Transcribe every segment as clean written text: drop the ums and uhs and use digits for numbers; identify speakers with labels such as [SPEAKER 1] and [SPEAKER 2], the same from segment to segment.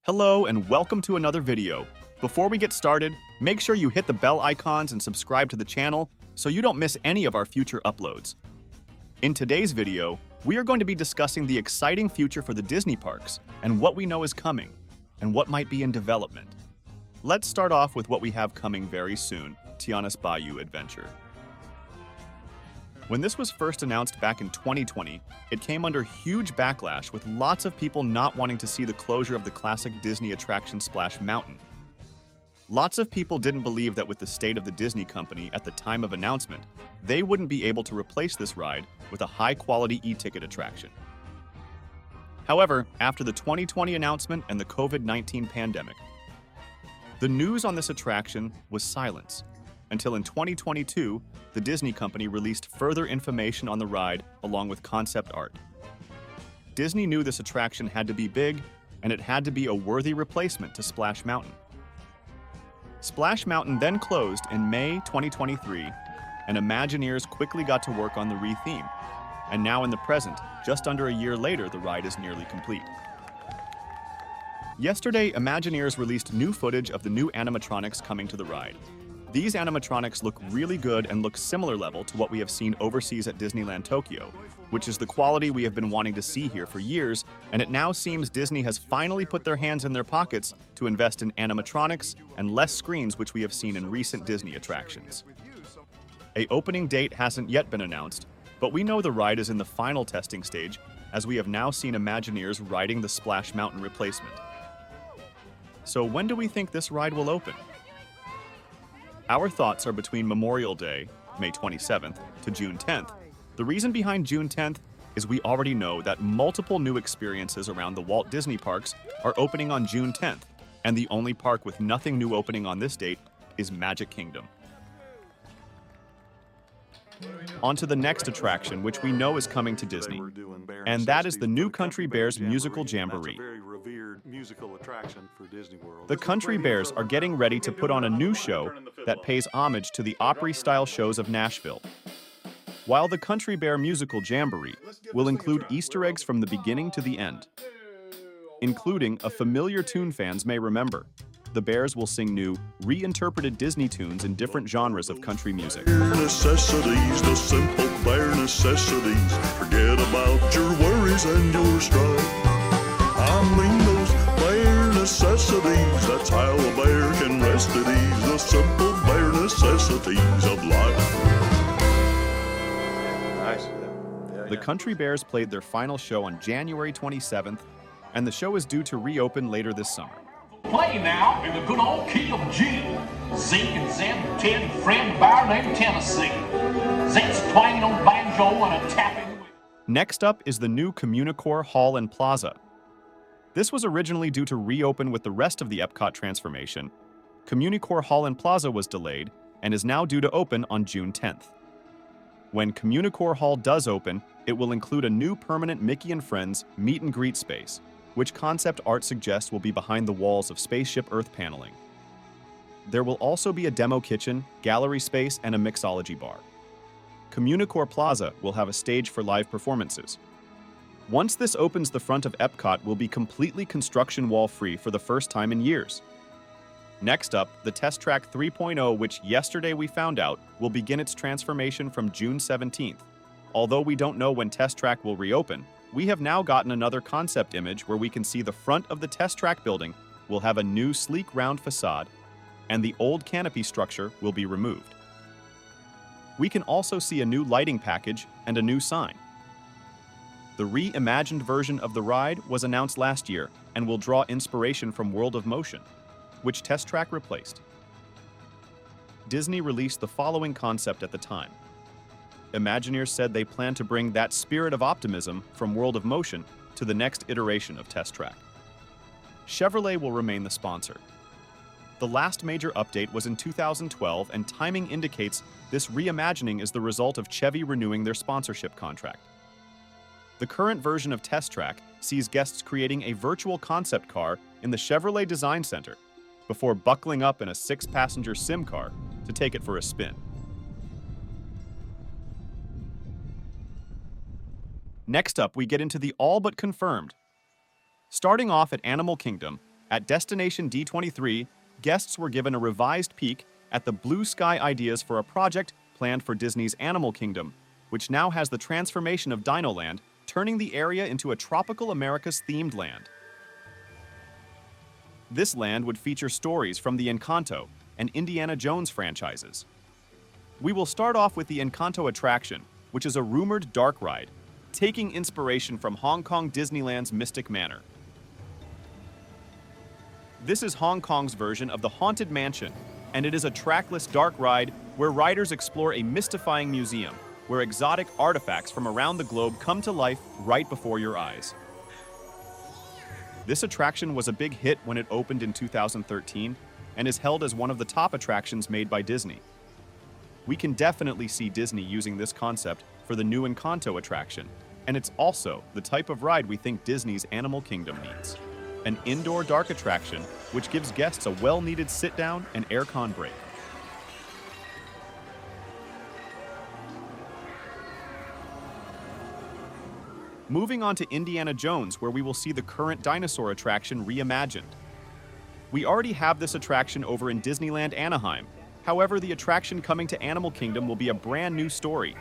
[SPEAKER 1] Hello and welcome to another video. Before we get started, make sure you hit the bell icons and subscribe to the channel so you don't miss any of our future uploads. In today's video, we are going to be discussing the exciting future for the Disney parks and what we know is coming and what might be in development. Let's start off with what we have coming very soon, Tiana's Bayou adventure. When this was first announced back in 2020, it came under huge backlash with lots of people not wanting to see the closure of the classic Disney attraction Splash Mountain. Lots of people didn't believe that with the state of the Disney company at the time of announcement, they wouldn't be able to replace this ride with a high-quality e-ticket attraction. However, after the 2020 announcement and the COVID-19 pandemic, the news on this attraction was silence, until in 2022, the Disney company released further information on the ride along with concept art. Disney knew this attraction had to be big, and it had to be a worthy replacement to Splash Mountain. Splash Mountain then closed in May 2023, and Imagineers quickly got to work on the re-theme. And now in the present, just under a year later, the ride is nearly complete. Yesterday, Imagineers released new footage of the new animatronics coming to the ride. These animatronics look really good and look similar level to what we have seen overseas at Disneyland Tokyo, which is the quality we have been wanting to see here for years, and it now seems Disney has finally put their hands in their pockets to invest in animatronics and less screens, which we have seen in recent Disney attractions. An opening date hasn't yet been announced, but we know the ride is in the final testing stage, as we have now seen Imagineers riding the Splash Mountain replacement. So when do we think this ride will open? Our thoughts are between Memorial Day, May 27th, to June 10th. The reason behind June 10th is we already know that multiple new experiences around the Walt Disney parks are opening on June 10th, and the only park with nothing new opening on this date is Magic Kingdom. On to the next attraction, which we know is coming to Disney, and that is the new Country Bears musical Jamboree. The Country Bears are getting ready to put on a new show that pays homage to the Opry-style shows of Nashville. While the Country Bear musical Jamboree will include Easter eggs from the beginning to the end, including a familiar tune fans may remember. The Bears will sing new, reinterpreted Disney tunes in different genres of country music.
[SPEAKER 2] Necessities, the simple bare necessities. Forget about your worries and your strife. I mean those bare necessities. That's how a bear can rest at ease. The simple bare necessities of life.
[SPEAKER 3] Nice.
[SPEAKER 1] The Country Bears played their final show on January 27th, and the show is due to reopen later this summer.
[SPEAKER 4] Play now in the good old key of G. Zeke and Zeb and Ted and Fred Byron named Tennessee. Zed's twanging on banjo and a tapping.
[SPEAKER 1] Next up is the new CommuniCore Hall and Plaza. This was originally due to reopen with the rest of the Epcot transformation. CommuniCore Hall and Plaza was delayed and is now due to open on June 10th. When CommuniCore Hall does open, it will include a new permanent Mickey and Friends meet and greet space, which concept art suggests will be behind the walls of Spaceship Earth paneling. There will also be a demo kitchen, gallery space, and a mixology bar. CommuniCore Plaza will have a stage for live performances. Once this opens, the front of Epcot will be completely construction wall-free for the first time in years. Next up, the Test Track 3.0, which yesterday we found out, will begin its transformation from June 17th. Although we don't know when Test Track will reopen, we have now gotten another concept image where we can see the front of the Test Track building will have a new sleek round facade, and the old canopy structure will be removed. We can also see a new lighting package and a new sign. The reimagined version of the ride was announced last year and will draw inspiration from World of Motion, which Test Track replaced. Disney released the following concept at the time. Imagineers said they plan to bring that spirit of optimism from World of Motion to the next iteration of Test Track. Chevrolet will remain the sponsor. The last major update was in 2012, and timing indicates this reimagining is the result of Chevy renewing their sponsorship contract. The current version of Test Track sees guests creating a virtual concept car in the Chevrolet Design Center before buckling up in a 6-passenger sim car to take it for a spin. Next up, we get into the all but confirmed. Starting off at Animal Kingdom, At Destination D23, guests were given a revised peek at the blue sky ideas for a project planned for Disney's Animal Kingdom, which now has the transformation of Dinoland, turning the area into a tropical Americas themed land. This land would feature stories from the Encanto and Indiana Jones franchises. We will start off with the Encanto attraction, which is a rumored dark ride, taking inspiration from Hong Kong Disneyland's Mystic Manor. This is Hong Kong's version of the Haunted Mansion, and it is a trackless dark ride where riders explore a mystifying museum where exotic artifacts from around the globe come to life right before your eyes. This attraction was a big hit when it opened in 2013 and is held as one of the top attractions made by Disney. We can definitely see Disney using this concept for the new Encanto attraction, and it's also the type of ride we think Disney's Animal Kingdom needs. An indoor dark attraction which gives guests a well-needed sit-down and aircon break. Moving on to Indiana Jones, where we will see the current dinosaur attraction reimagined. We already have this attraction over in Disneyland Anaheim. However, the attraction coming to Animal Kingdom will be a brand new story.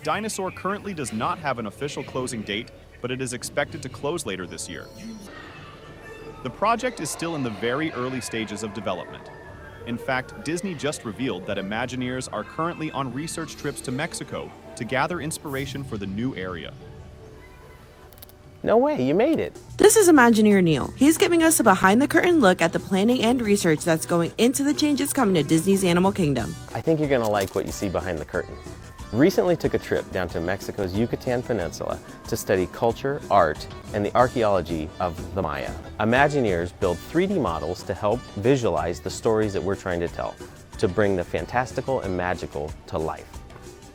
[SPEAKER 1] Dinosaur currently does not have an official closing date, but it is expected to close later this year. The project is still in the very early stages of development. In fact, Disney just revealed that Imagineers are currently on research trips to Mexico to gather inspiration for the new area.
[SPEAKER 3] No way, you made it.
[SPEAKER 5] This is Imagineer Neil. He's giving us a behind-the-curtain look at the planning and research that's going into the changes coming to Disney's Animal Kingdom.
[SPEAKER 3] I think you're gonna like what you see behind the curtain. Recently took a trip down to Mexico's Yucatan Peninsula to study culture, art, and the archaeology of the Maya. Imagineers build 3D models to help visualize the stories that we're trying to tell, to bring the fantastical and magical to life.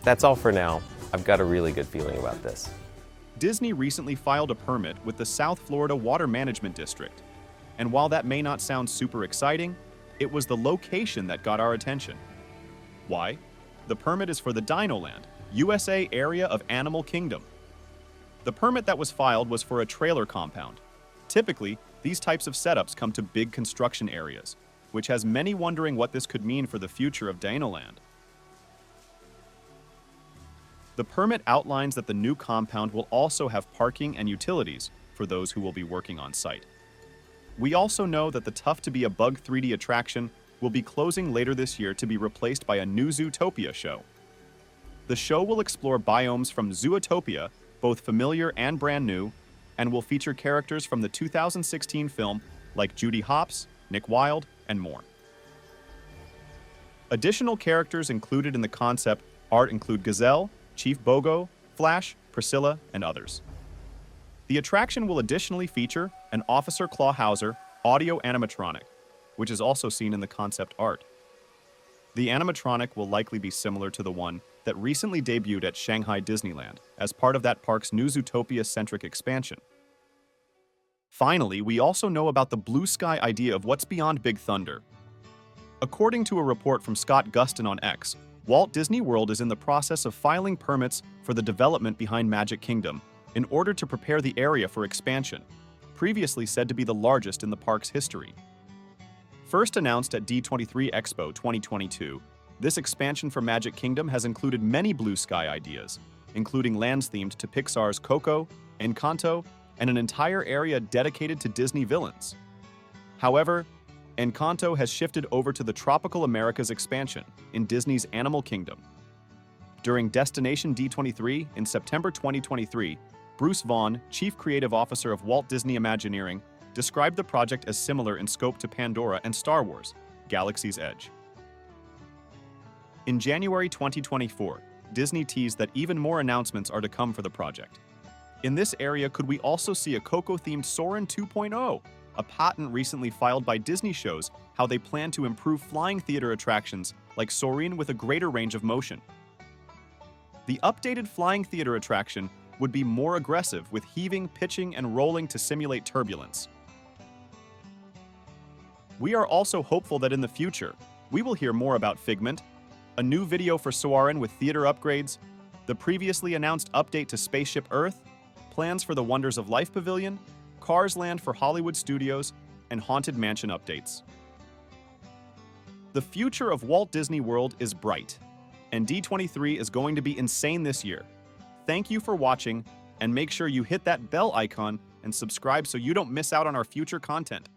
[SPEAKER 3] That's all for now. I've got a really good feeling about this.
[SPEAKER 1] Disney recently filed a permit with the South Florida Water Management District. And while that may not sound super exciting, it was the location that got our attention. Why? The permit is for the Dinoland, USA area of Animal Kingdom. The permit that was filed was for a trailer compound. Typically, these types of setups come to big construction areas, which has many wondering what this could mean for the future of Dinoland. The permit outlines that the new compound will also have parking and utilities for those who will be working on site. We also know that the Tough to Be a Bug 3D attraction will be closing later this year to be replaced by a new Zootopia show. The show will explore biomes from Zootopia, both familiar and brand new, and will feature characters from the 2016 film like Judy Hopps, Nick Wilde, and more. Additional characters included in the concept art include Gazelle, Chief Bogo, Flash, Priscilla, and others. The attraction will additionally feature an Officer Clawhauser audio animatronic, which is also seen in the concept art. The animatronic will likely be similar to the one that recently debuted at Shanghai Disneyland as part of that park's new Zootopia-centric expansion. Finally, we also know about the blue sky idea of what's beyond Big Thunder. According to a report from Scott Gustin on X, Walt Disney World is in the process of filing permits for the development behind Magic Kingdom in order to prepare the area for expansion, previously said to be the largest in the park's history. First announced at D23 Expo 2022, this expansion for Magic Kingdom has included many blue sky ideas, including lands themed to Pixar's Coco, Encanto, and an entire area dedicated to Disney villains. However, Encanto has shifted over to the Tropical Americas expansion in Disney's Animal Kingdom. During Destination D23 in September 2023, Bruce Vaughn, Chief Creative Officer of Walt Disney Imagineering, described the project as similar in scope to Pandora and Star Wars: Galaxy's Edge. In January 2024, Disney teased that even more announcements are to come for the project. In this area, could we also see a Coco-themed Soarin' 2.0? A patent recently filed by Disney shows how they plan to improve flying theater attractions like Soarin' with a greater range of motion. The updated flying theater attraction would be more aggressive with heaving, pitching, and rolling to simulate turbulence. We are also hopeful that in the future, we will hear more about Figment, a new video for Soarin' with theater upgrades, the previously announced update to Spaceship Earth, plans for the Wonders of Life Pavilion, Cars Land for Hollywood Studios, and Haunted Mansion updates. The future of Walt Disney World is bright, and D23 is going to be insane this year. Thank you for watching, and make sure you hit that bell icon and subscribe so you don't miss out on our future content.